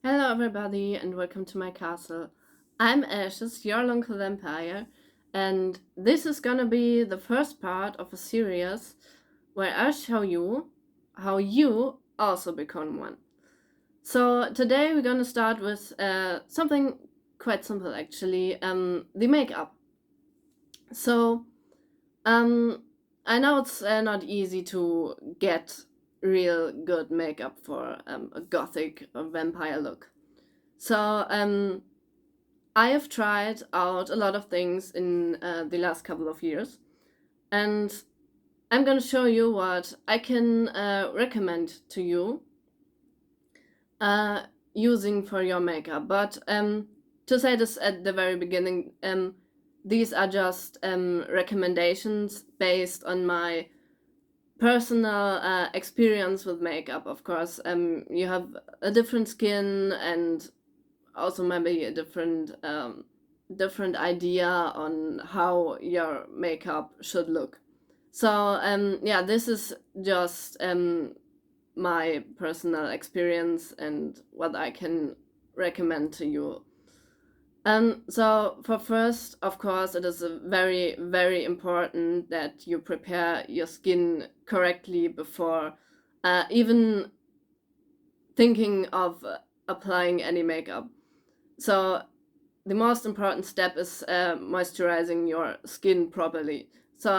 Hello, everybody, and welcome to my castle. I'm Ashes, your local vampire, and this is gonna be the first part of a series where I show you how you also become one. So today we're gonna start with something quite simple, actually, the makeup. So um, I know it's not easy to get real good makeup for a gothic or vampire look. So I have tried out a lot of things in the last couple of years, and I'm gonna show you what I can recommend to you uh, using for your makeup. But to say this at the very beginning, these are just recommendations based on my personal experience with makeup. Of course, you have a different skin and also maybe a different idea on how your makeup should look. So yeah, this is just my personal experience and what I can recommend to you. So for first, of course, it is very, very important that you prepare your skin correctly before even thinking of applying any makeup. So the most important step is moisturizing your skin properly. So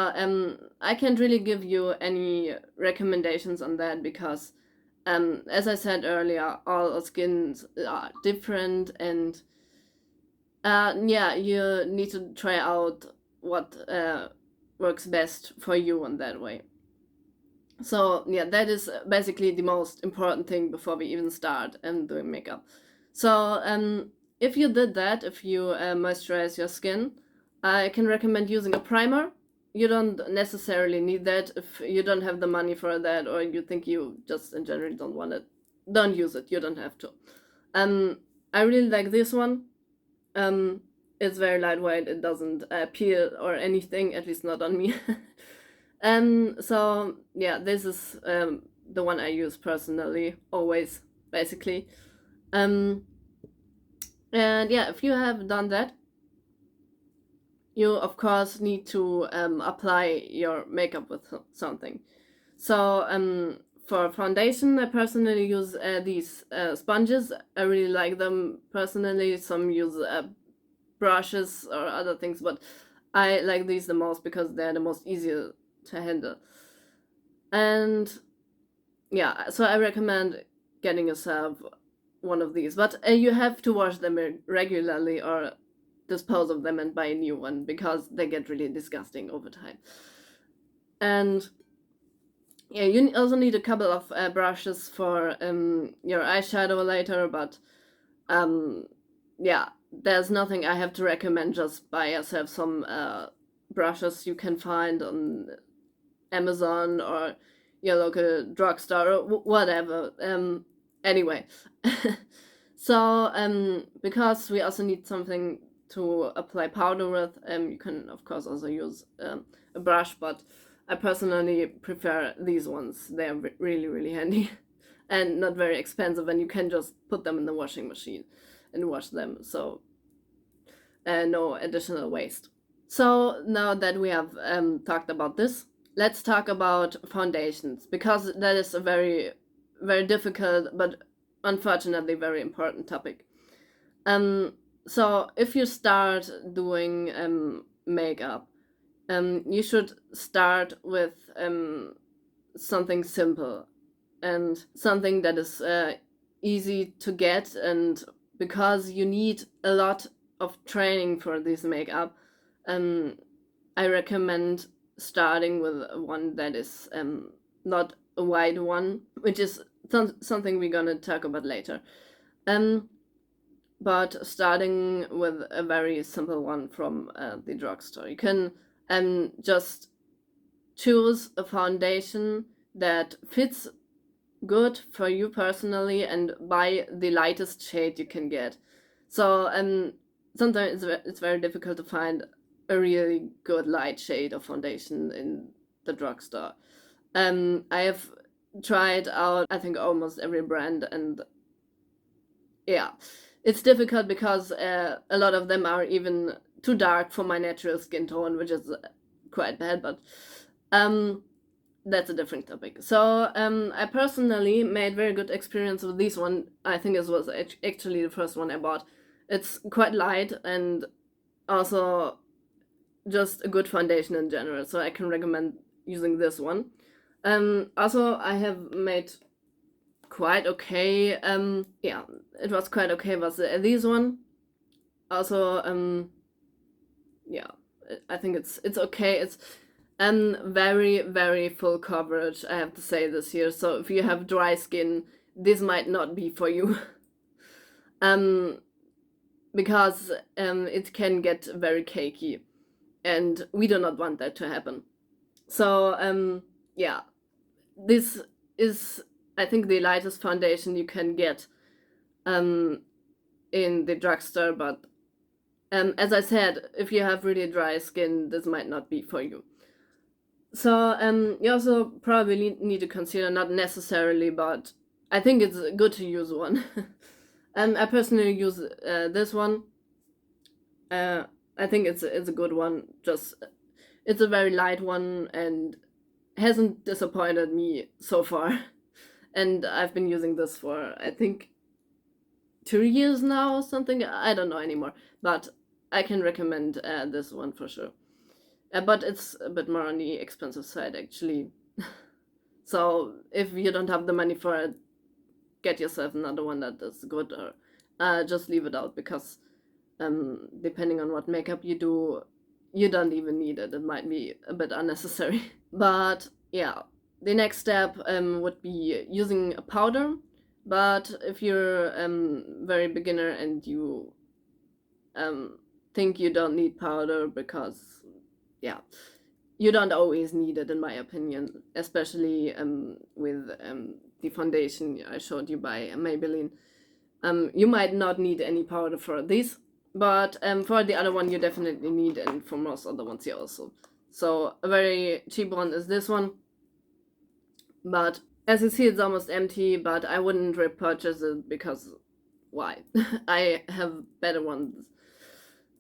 I can't really give you any recommendations on that because, as I said earlier, all our skins are different, and yeah, you need to try out what works best for you in that way. So yeah, that is basically the most important thing before we even start doing makeup. So if you did that, if you moisturize your skin, I can recommend using a primer. You don't necessarily need that if you don't have the money for that, or you think you just in general don't want it. Don't use it. You don't have to. Um, I really like this one. Um, it's very lightweight. It doesn't peel or anything, at least not on me. So yeah, this is the one I use personally, always, basically. Um, and yeah, if you have done that, you of course need to apply your makeup with something. So for foundation, I personally use these sponges. I really like them personally. Some use brushes or other things, but I like these the most because they're the most easier to handle. And yeah, so I recommend getting yourself one of these, but you have to wash them regularly or dispose of them and buy a new one because they get really disgusting over time. And yeah, you also need a couple of brushes for your eyeshadow later, but um, yeah, there's nothing I have to recommend. Just buy yourself some brushes you can find on Amazon or your local drugstore or whatever. Anyway, so because we also need something to apply powder with, you can of course also use a brush, but I personally prefer these ones. They're really, really handy and not very expensive, and you can just put them in the washing machine and wash them. So no additional waste. So now that we have talked about this, let's talk about foundations because that is a very, very difficult but unfortunately very important topic. Um, so if you start doing makeup, you should start with something simple and something that is easy to get, and because you need a lot of training for this makeup, um, I recommend starting with one that is not a wide one, which is something we're gonna talk about later. Um, but starting with a very simple one from the drugstore, you can just choose a foundation that fits good for you personally and buy the lightest shade you can get. So sometimes it's very difficult to find a really good light shade of foundation in the drugstore. I have tried out I think almost every brand, and yeah, it's difficult because a lot of them are even too dark for my natural skin tone, which is quite bad, but that's a different topic. So I personally made very good experience with this one. I think this was actually the first one I bought. It's quite light and also just a good foundation in general, so I can recommend using this one. Also, I have made quite okay, yeah, it was quite okay with this one. Also, yeah, I think it's okay. It's very, very full coverage, I have to say this here. So if you have dry skin, this might not be for you. Because it can get very cakey, and we do not want that to happen. So yeah, this is, I think, the lightest foundation you can get in the drugstore, but as I said, if you have really dry skin, this might not be for you. So you also probably need to consider, not necessarily, but I think it's good to use one. I personally use this one. I think it's a good one. Just, it's a very light one and hasn't disappointed me so far. And I've been using this for, I think, 2 years now or something. I don't know anymore, but I can recommend this one for sure. But it's a bit more on the expensive side, actually. So if you don't have the money for it, get yourself another one that is good, or just leave it out, because depending on what makeup you do, you don't even need it. It might be a bit unnecessary. But yeah, the next step would be using a powder. But if you're very beginner and you think you don't need powder, because yeah, you don't always need it, in my opinion, especially with the foundation I showed you by Maybelline. You might not need any powder for this, but for the other one you definitely need, and for most other ones you also. So a very cheap one is this one, but as you see, it's almost empty, but I wouldn't repurchase it, because why? I have better ones.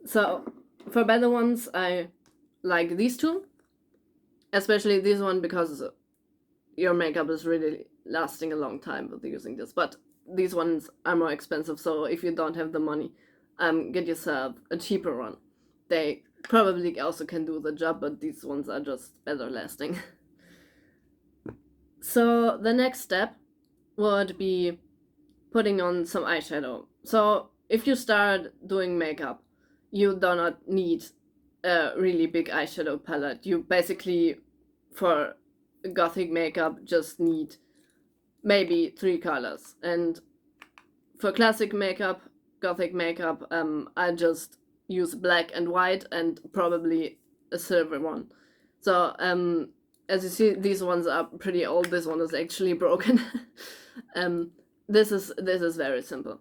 So for better ones, I like these two, especially this one, because your makeup is really lasting a long time with using this. But these ones are more expensive, so if you don't have the money, get yourself a cheaper one. They probably also can do the job, but these ones are just better lasting. So the next step would be putting on some eyeshadow. So if you start doing makeup, you do not need a really big eyeshadow palette. You basically, for gothic makeup, just need maybe 3 colors. And for classic makeup, gothic makeup, I just use black and white and probably a silver one. So as you see, these ones are pretty old. This one is actually broken. This is very simple,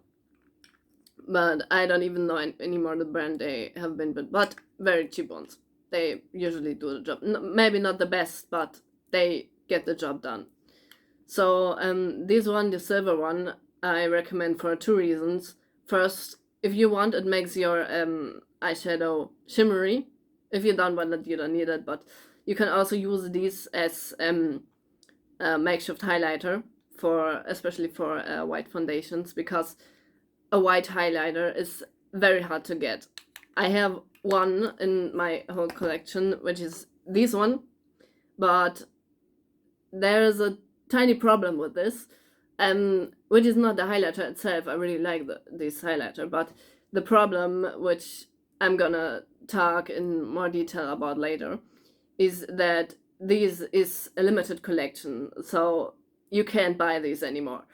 but I don't even know anymore the brand they have been, but very cheap ones. They usually do the job. Maybe not the best, but they get the job done. So this one, the silver one, I recommend for 2 reasons. First, if you want, it makes your eyeshadow shimmery. If you don't want it, you don't need it, but you can also use these as a makeshift highlighter, especially for white foundations, because a white highlighter is very hard to get. I have one in my whole collection, which is this one, but there is a tiny problem with this, which is not the highlighter itself. I really like this highlighter, but the problem, which I'm gonna talk in more detail about later, is that this is a limited collection, so you can't buy these anymore,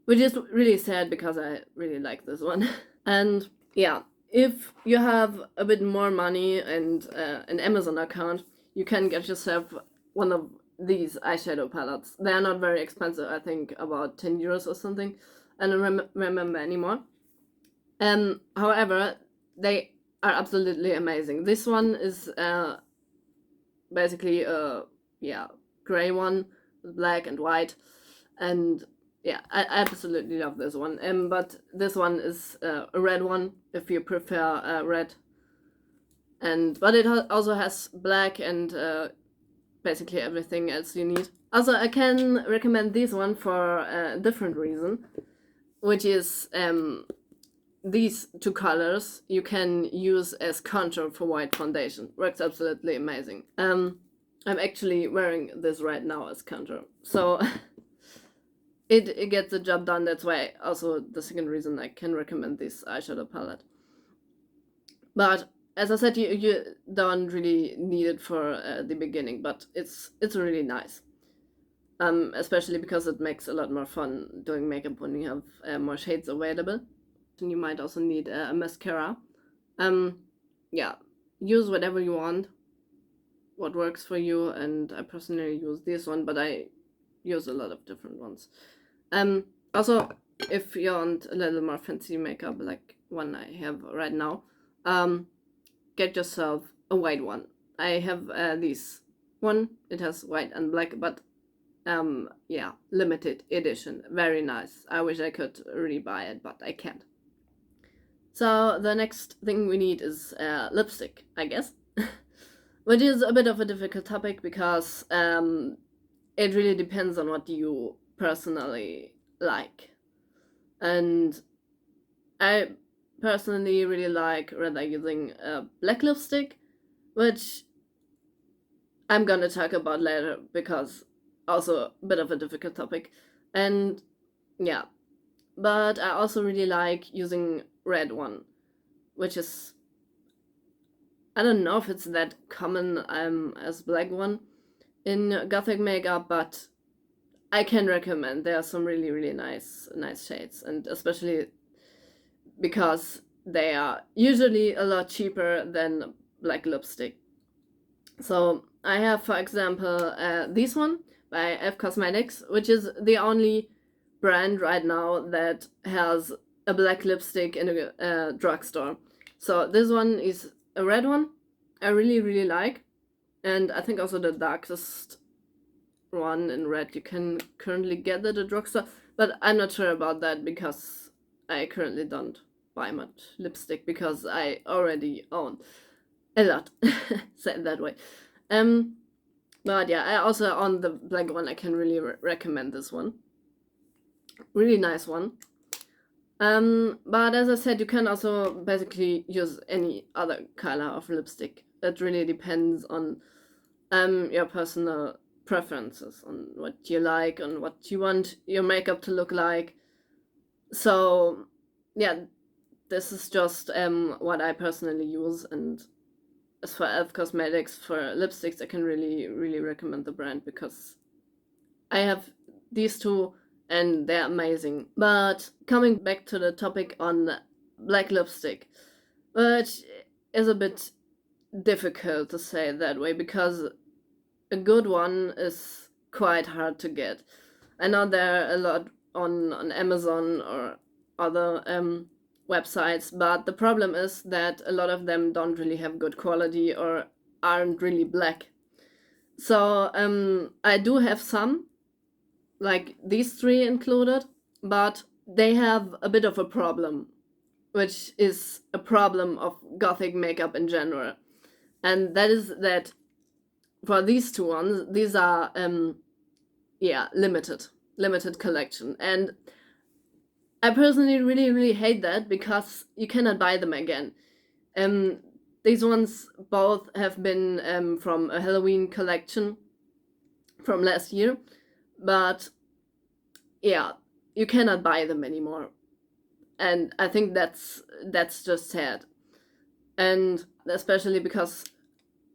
which is really sad, because I really like this one. And yeah, if you have a bit more money and an Amazon account, you can get yourself one of these eyeshadow palettes. They are not very expensive, I think about 10 euros or something. I don't remember anymore. However, they are absolutely amazing. This one is basically a gray one with black and white, and yeah, I absolutely love this one. But this one is a red one if you prefer red. But it also has black and basically everything else you need. Also, I can recommend this one for a different reason, which is these two colors you can use as contour for white foundation. Works absolutely amazing. I'm actually wearing this right now as contour, so it gets the job done. That's why also the second reason I can recommend this eyeshadow palette. But as I said, you don't really need it for the beginning, but it's really nice. Especially because it makes a lot more fun doing makeup when you have more shades available. And you might also need a mascara. Yeah, use whatever you want, what works for you, and I personally use this one, but I use a lot of different ones. Also, if you want a little more fancy makeup like one I have right now, get yourself a white one. I have this one. It has white and black, but yeah, limited edition. Very nice. I wish I could really buy it, but I can't. So the next thing we need is lipstick, I guess. Which is a bit of a difficult topic because it really depends on what you personally like. And I personally really like rather using a black lipstick, which I'm gonna talk about later because also a bit of a difficult topic. And yeah, but I also really like using red one, which is, I don't know if it's that common as black one in gothic makeup, but I can recommend. There are some really nice shades, and especially because they are usually a lot cheaper than black lipstick. So I have, for example, this one by F Cosmetics, which is the only brand right now that has a black lipstick in a drugstore. So this one is a red one. I really like, and I think also the darkest one in red you can currently get at a drugstore, but I'm not sure about that because I currently don't buy much lipstick because I already own a lot. Say it that way. But yeah, I also own the black one. I can really recommend this one. Really nice one. But as I said, you can also basically use any other color of lipstick. It really depends on your personal preferences, on what you like, on what you want your makeup to look like. So yeah, this is just what I personally use. And as for Elf Cosmetics, for lipsticks, I can really recommend the brand because I have these two and they're amazing. But coming back to the topic on black lipstick, which is a bit difficult to say it that way because a good one is quite hard to get. I know there are a lot on Amazon or other websites, but the problem is that a lot of them don't really have good quality or aren't really black. So I do have some, like these three included, but they have a bit of a problem, which is a problem of gothic makeup in general. And that is that for these two ones, these are limited collection. And I personally really hate that because you cannot buy them again. These ones both have been from a Halloween collection from last year, but yeah, you cannot buy them anymore. And I think that's just sad. And especially because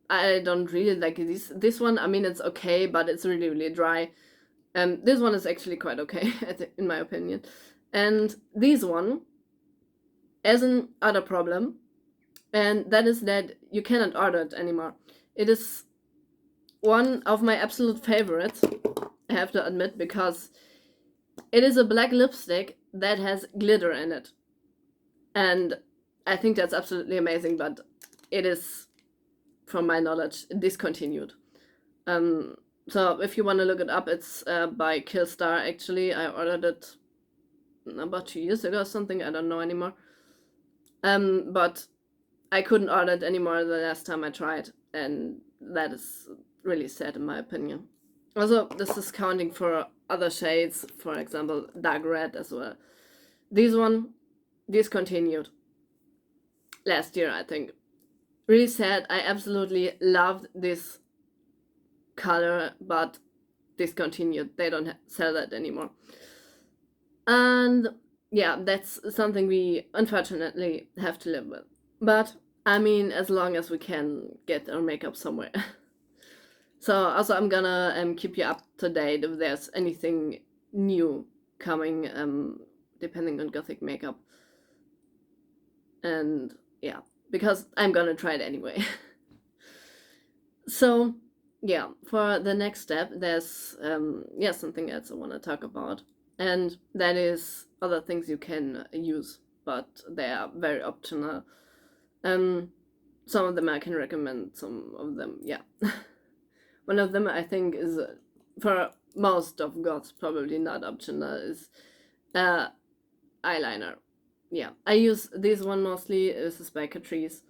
I don't really like this one. I mean, it's okay, but it's really dry. This one is actually quite okay, in my opinion. And this one has an other problem, and that is that you cannot order it anymore. It is one of my absolute favorites, I have to admit, because it is a black lipstick that has glitter in it. And I think that's absolutely amazing, but it is, from my knowledge, discontinued. So if you want to look it up, it's by Killstar. Actually, I ordered it about 2 years ago or something. I don't know anymore. But I couldn't order it anymore the last time I tried, and that is really sad in my opinion. Also, this is counting for other shades, for example, dark red as well. This one discontinued last year, I think. Really sad. I absolutely loved this color, but discontinued. They don't sell that anymore. And yeah, that's something we unfortunately have to live with. But I mean, as long as we can get our makeup somewhere. So also I'm gonna keep you up to date if there's anything new coming, depending on Gothic makeup. And yeah, because I'm gonna try it anyway. So yeah, for the next step, there's something else I want to talk about, and that is other things you can use, but they are very optional. Some of them I can recommend, some of them, yeah. One of them I think is, for most of goths, probably not optional, is eyeliner. Yeah, I use this one mostly. This is by Catrice,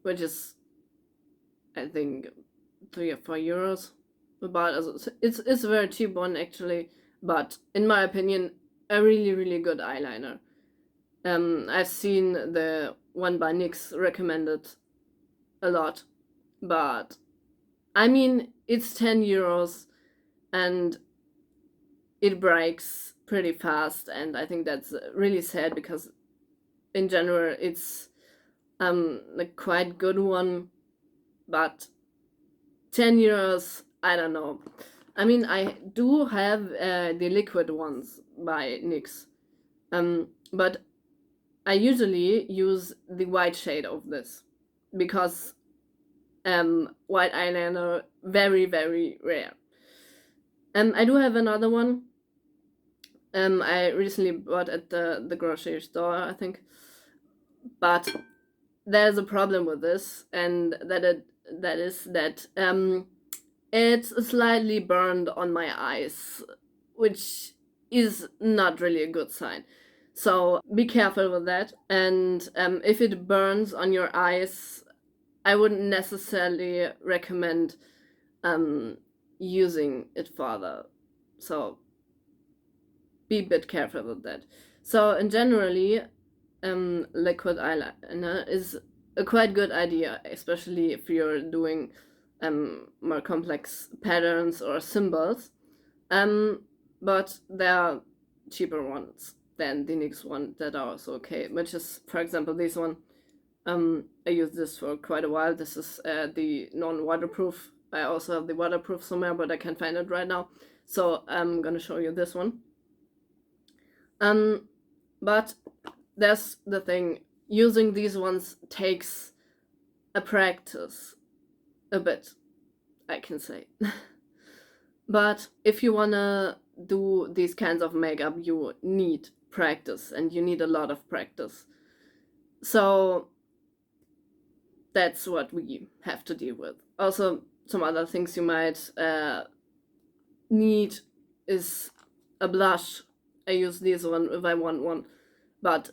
which is, I think, 3 or 4 euros. But it's a very cheap one actually, but in my opinion, a really, really good eyeliner. I've seen the one by NYX recommended a lot, but I mean, it's 10 euros and it breaks pretty fast, and I think that's really sad because in general it's a quite good one, but 10 euros, I don't know. I mean, I do have the liquid ones by NYX, but I usually use the white shade of this because white eyeliner, very, very rare. I do have another one. I recently bought at the grocery store, I think, but there's a problem with this, and that is that it's slightly burned on my eyes, which is not really a good sign. So be careful with that. And if it burns on your eyes, I wouldn't necessarily recommend using it further. So be a bit careful with that. So in generally, liquid eyeliner is a quite good idea, especially if you're doing more complex patterns or symbols. But there are cheaper ones than the NYX one that are also okay, which is, for example, this one. I used this for quite a while. This is the non-waterproof. I also have the waterproof somewhere, but I can't find it right now. So I'm gonna show you this one. But that's the thing. Using these ones takes a practice, a bit, I can say. But if you wanna do these kinds of makeup, you need practice, and you need a lot of practice. So that's what we have to deal with. Also, some other things you might need is a blush. I use this one if I want one, but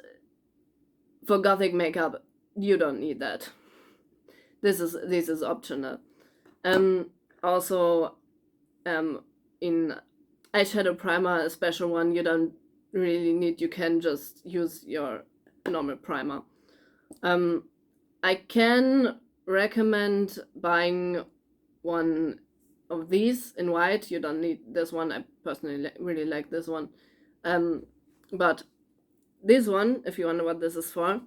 for Gothic makeup, you don't need that. This is optional. Also, in eyeshadow primer, a special one you don't really need. You can just use your normal primer. I can recommend buying one of these in white. You don't need this one. I personally really like this one. But this one, if you wonder what this is for,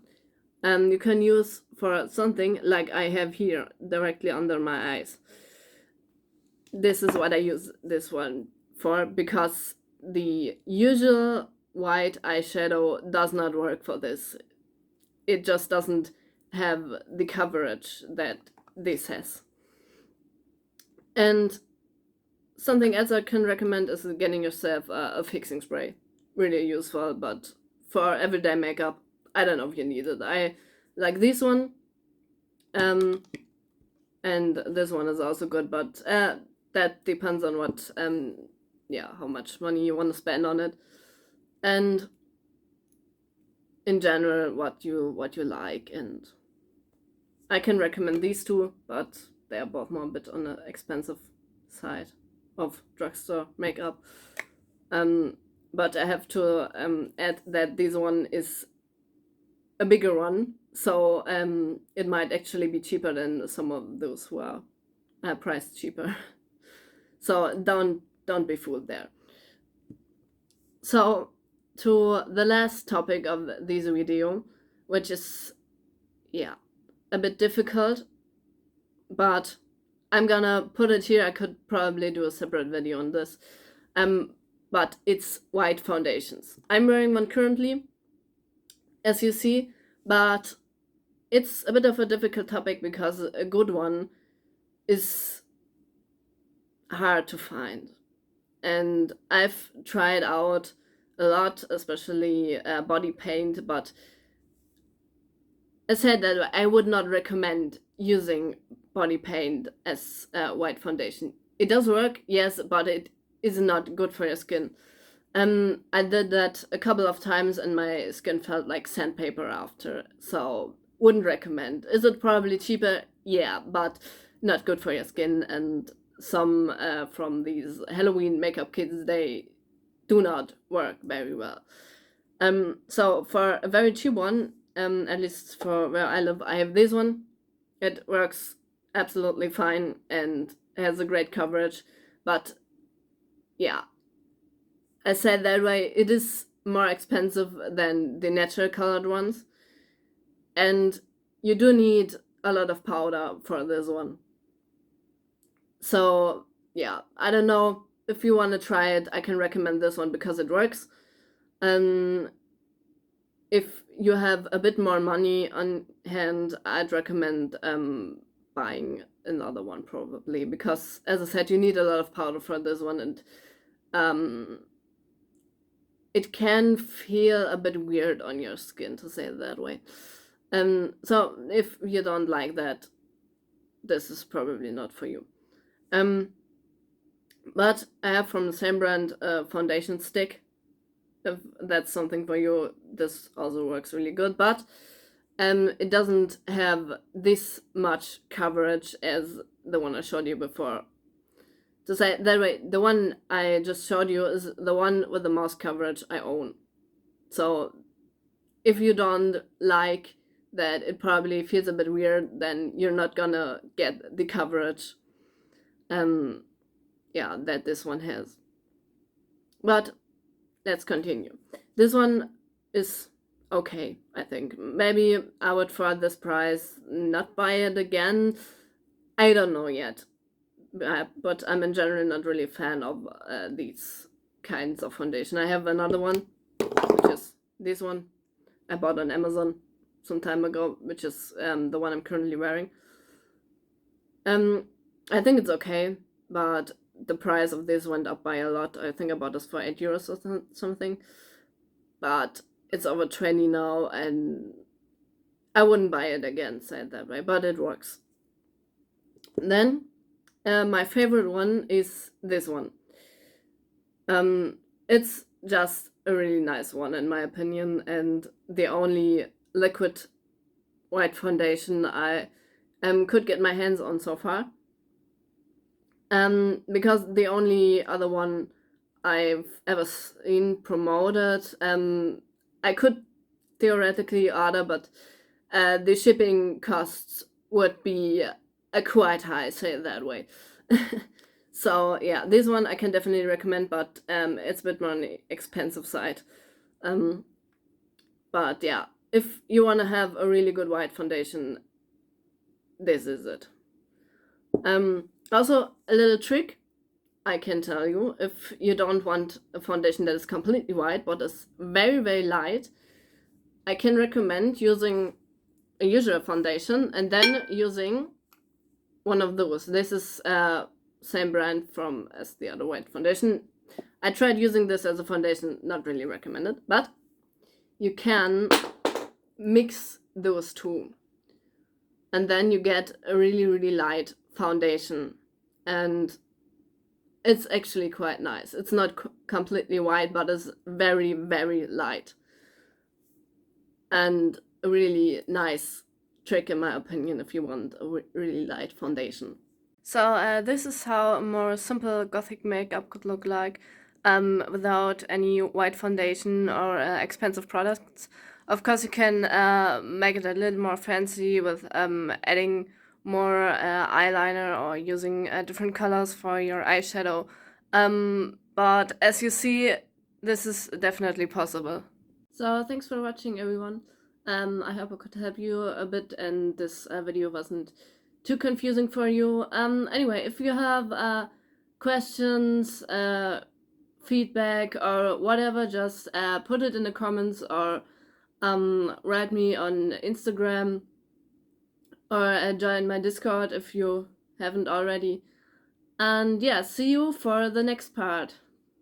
you can use for something like I have here, directly under my eyes. This is what I use this one for, because the usual white eyeshadow does not work for this. It just doesn't have the coverage that this has. And something else I can recommend is getting yourself a fixing spray. Really useful, but for everyday makeup, I don't know if you need it. I like this one, and this one is also good, but that depends on what, how much money you want to spend on it, and in general what you like. And I can recommend these two, but they are both more a bit on the expensive side of drugstore makeup. But I have to add that this one is a bigger one, so it might actually be cheaper than some of those who are priced cheaper. So don't be fooled there. So to the last topic of this video, which is a bit difficult, but I'm gonna put it here. I could probably do a separate video on this. But it's white foundations. I'm wearing one currently, as you see, but it's a bit of a difficult topic because a good one is hard to find. And I've tried out a lot, especially body paint, but I said that I would not recommend using body paint as white foundation. It does work, yes, but it is not good for your skin. I did that a couple of times and my skin felt like sandpaper after, so wouldn't recommend. Is it probably cheaper? Yeah, but not good for your skin. And some from these Halloween makeup kits, they do not work very well. So for a very cheap one, at least for where I live, I have this one. It works absolutely fine and has a great coverage, but yeah, I said that way, it is more expensive than the natural colored ones, and you do need a lot of powder for this one. So yeah, I don't know, if you want to try it, I can recommend this one because it works. If you have a bit more money on hand, I'd recommend buying another one probably, because as I said, you need a lot of powder for this one, and it can feel a bit weird on your skin, to say it that way. So if you don't like that, this is probably not for you. But I have from the same brand a foundation stick. If that's something for you, this also works really good, but it doesn't have this much coverage as the one I showed you before. To say it that way, the one I just showed you is the one with the most coverage I own. So if you don't like that, it probably feels a bit weird, then you're not gonna get the coverage that this one has. But let's continue. This one is okay, I think. Maybe I would, for this price, not buy it again. I don't know yet. But I'm in general not really a fan of these kinds of foundation. I have another one, which is this one. I bought on Amazon some time ago, which is the one I'm currently wearing. I think it's okay, but the price of this went up by a lot. I think I bought this for 8 euros or something, but it's over 20 now, and I wouldn't buy it again, say it that way, but it works. Then my favorite one is this one. It's just a really nice one in my opinion, and the only liquid white foundation I could get my hands on so far. Because the only other one I've ever seen promoted, I could theoretically order, but the shipping costs would be quite high, say it that way. So yeah, this one I can definitely recommend, but it's a bit more on the expensive side. But yeah, if you want to have a really good white foundation, this is it. Also, a little trick I can tell you, if you don't want a foundation that is completely white but is very, very light, I can recommend using a usual foundation and then using one of those. This is same brand as the other white foundation. I tried using this as a foundation, not really recommended, but you can mix those two, and then you get a really, really light foundation. And it's actually quite nice. It's not completely white, but it's very, very light. And a really nice trick, in my opinion, if you want a really light foundation. So this is how a more simple gothic makeup could look like, without any white foundation or expensive products. Of course, you can make it a little more fancy with adding more eyeliner or using different colors for your eyeshadow. But as you see, this is definitely possible. So thanks for watching, everyone. I hope I could help you a bit and this video wasn't too confusing for you. Anyway, if you have questions, feedback, or whatever, just put it in the comments or write me on Instagram or join my Discord if you haven't already. And yeah, see you for the next part.